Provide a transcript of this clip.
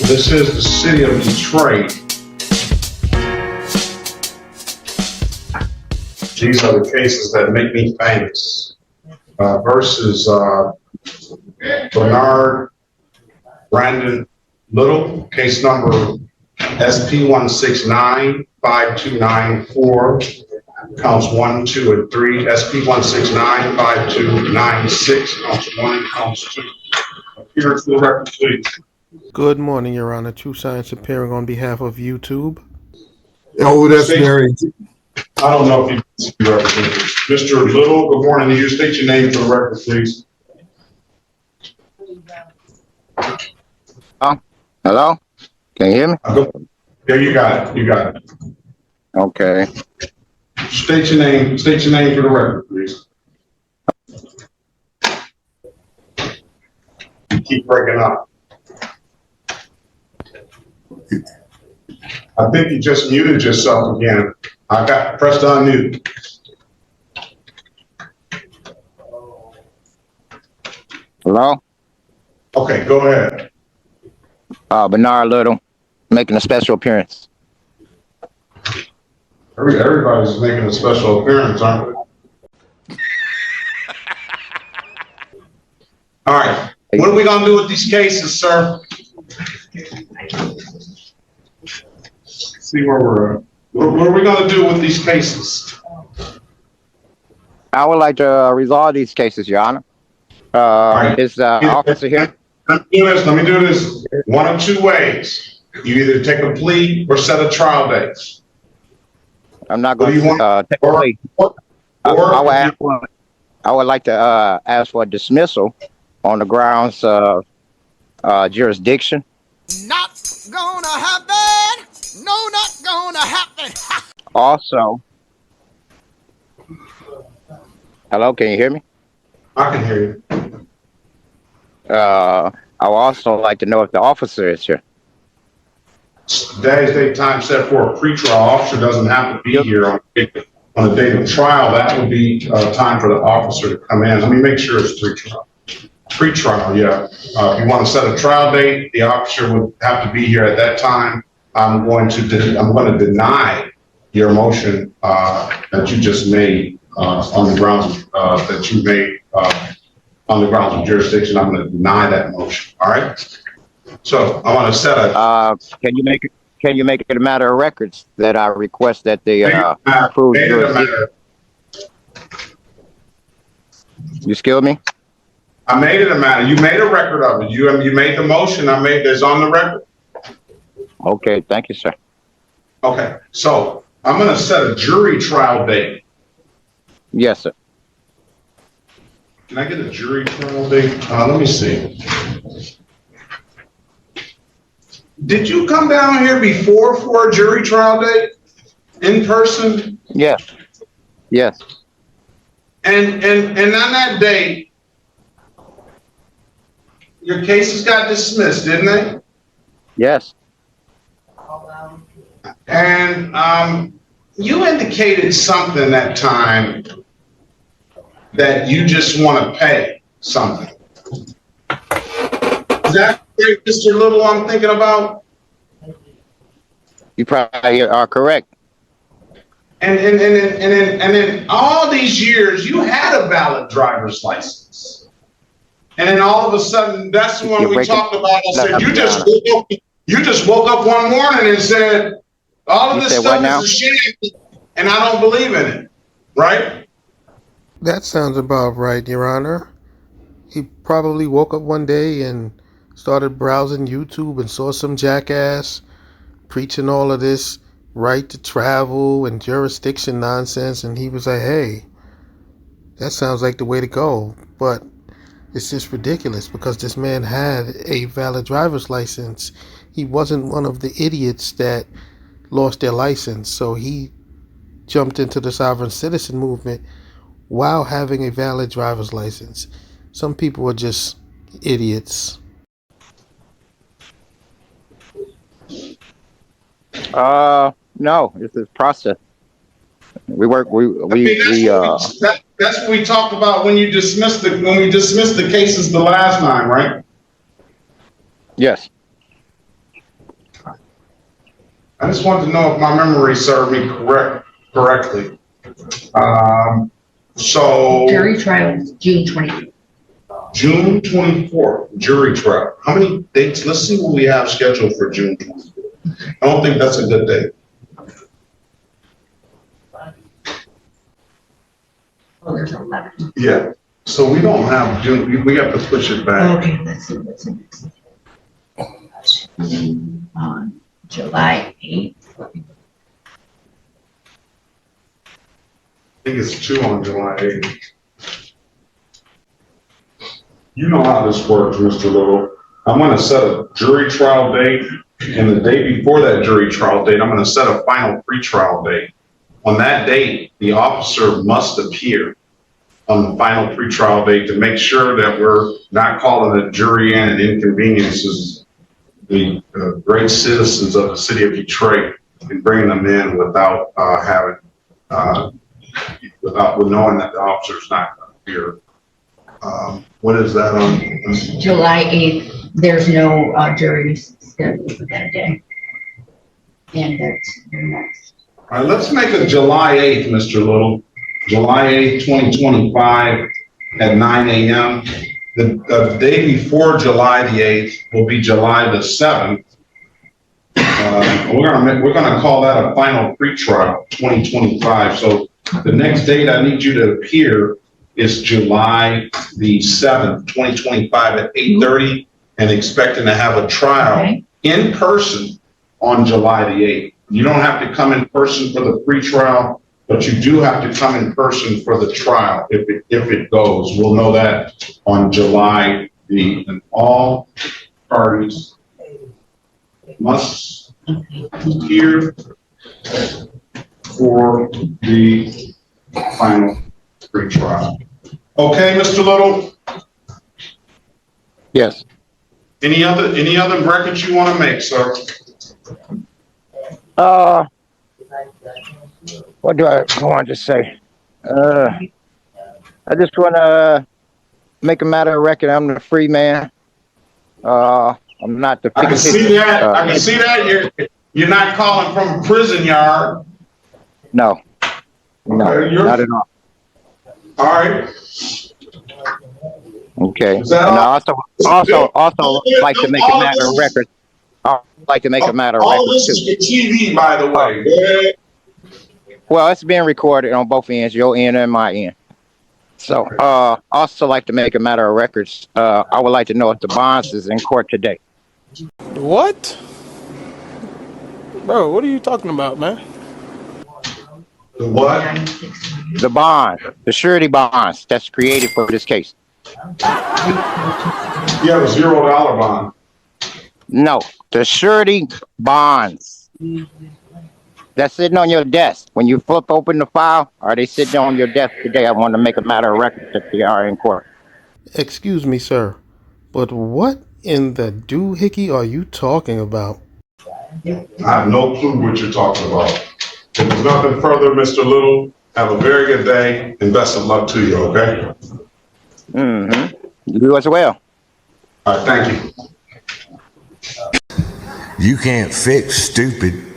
This is the city of Detroit. These are the cases that make me famous. Versus Bernard Brandon Little, case number SP1695294, counts 1, 2, and 3. SP1695296, counts 1 and counts 2. Appear to the record, please. Good morning, Your Honor. True Science appearing on behalf of YouTube. Oh, that's very. I don't know if you can see representative. Mr. Little, good morning to you. State your name for the record, please. Hello? Can you hear me? Yeah, you got it. You got it. Okay. State your name. State your name for the record, please. You keep breaking up. I think you just muted yourself again. I got pressed unmute. Hello? Okay, go ahead. Bernard Little, making a special appearance. Everybody's making a special appearance, aren't they? All right. What are we going to do with these cases, sir? See where we're at. What are we going to do with these cases? I would like to resolve these cases, Your Honor. Right. Is the officer here? Let me do this one of two ways. You either take a plea or set a trial date. I'm not going to take a plea. I would like to ask for a dismissal on the grounds of jurisdiction. Not gonna happen. No, not gonna happen. Also, hello, can you hear me? I can hear you. I would also like to know if the officer is here. Today's date time set for a pretrial. Officer doesn't have to be here on the date of trial. That would be time for the officer to come in. Let me make sure it's pretrial. Pretrial, yeah. If you want to set a trial date, the officer would have to be here at that time. I'm going to deny your motion that you just made on the grounds that you made on the grounds of jurisdiction. I'm going to deny that motion. All right. So I want to set a. Can you make it a matter of records that I request that they approve jurisdiction? You skilled me? I made it a matter. You made a record of it. You made the motion. There's on the record. Okay, thank you, sir. Okay, so I'm going to set a jury trial date. Yes, sir. Can I get a jury trial date? Let me see. Did you come down here before for a jury trial date in person? Yes. Yes. And on that date, your cases got dismissed, didn't they? Yes. And you indicated something that time that you just want to pay something. Is that right, Mr. Little, I'm thinking about? You probably are correct. And in all these years, you had a valid driver's license. And then all of a sudden, that's when we talked about, I said, you just woke up one morning and said, all of this stuff is a sham, and I don't believe in it, right? That sounds about right, Your Honor. He probably woke up one day and started browsing YouTube and saw some jackass preaching all of this right to travel and jurisdiction nonsense, and he was like, hey, that sounds like the way to go. But it's just ridiculous because this man had a valid driver's license. He wasn't one of the idiots that lost their license, so he jumped into the sovereign citizen movement while having a valid driver's license. Some people are just idiots. No, it's a process. We work. That's what we talked about when we dismissed the cases the last time, right? Yes. I just wanted to know if my memory served me correctly. So Jury trial is June 24th. June 24th, jury trial. How many dates? Let's see what we have scheduled for June 24th. I don't think that's a good date. Oh, there's 11. Yeah. So we don't have June. We have to push it back. Okay, let's see what's in this. On July 8th. I think it's 2 on July 8th. You know how this works, Mr. Little. I'm going to set a jury trial date, and the day before that jury trial date, I'm going to set a final pretrial date. On that date, the officer must appear on the final pretrial date to make sure that we're not calling the jury in and inconveniences the great citizens of the city of Detroit and bringing them in without with knowing that the officer's not going to appear. What is that on? July 8th, there's no jury scheduled for that day. And that's your next. All right, let's make it July 8th, Mr. Little. July 8th, 2025 at 9 a.m. The day before July the 8th will be July the 7th. We're gonna call that a final pretrial, 2025. So the next date I need you to appear is July the 7th, 2025 at 8:30, and expecting to have a trial in person on July the 8th. You don't have to come in person for the pretrial, but you do have to come in person for the trial if it goes. We'll know that on July and all parties must appear for the final pretrial. Okay, Mr. Little? Yes. Any other records you want to make, sir? What do I want to say? I just want to make a matter of record. I'm the free man. I'm not the. I can see that. I can see that. You're not calling from a prison yard. No. No, Okay, not at all. All right. Okay. Is that And I all? also like to make a matter of record. I like to make a matter of All record this too. is your TV, by the way. Go ahead. Well, it's being recorded on both ends, your end and my end. So, also like to make a matter of records. I would like to know if the bonds is in court today. What? Bro, what are you talking about, man? The what? The bond, the surety bonds that's created for this case. You have a $0 bond. No, the surety bonds that's sitting on your desk. When you flip open the file, are they sitting on your desk today? I want to make a matter of record that they are in court. Excuse me, sir, but what in the doohickey are you talking about? I have no clue what you're talking about. If there's nothing further, Mr. Little, have a very good day and best of luck to you, okay? Mm-hmm. You as well. All right, thank you. You can't fix stupid.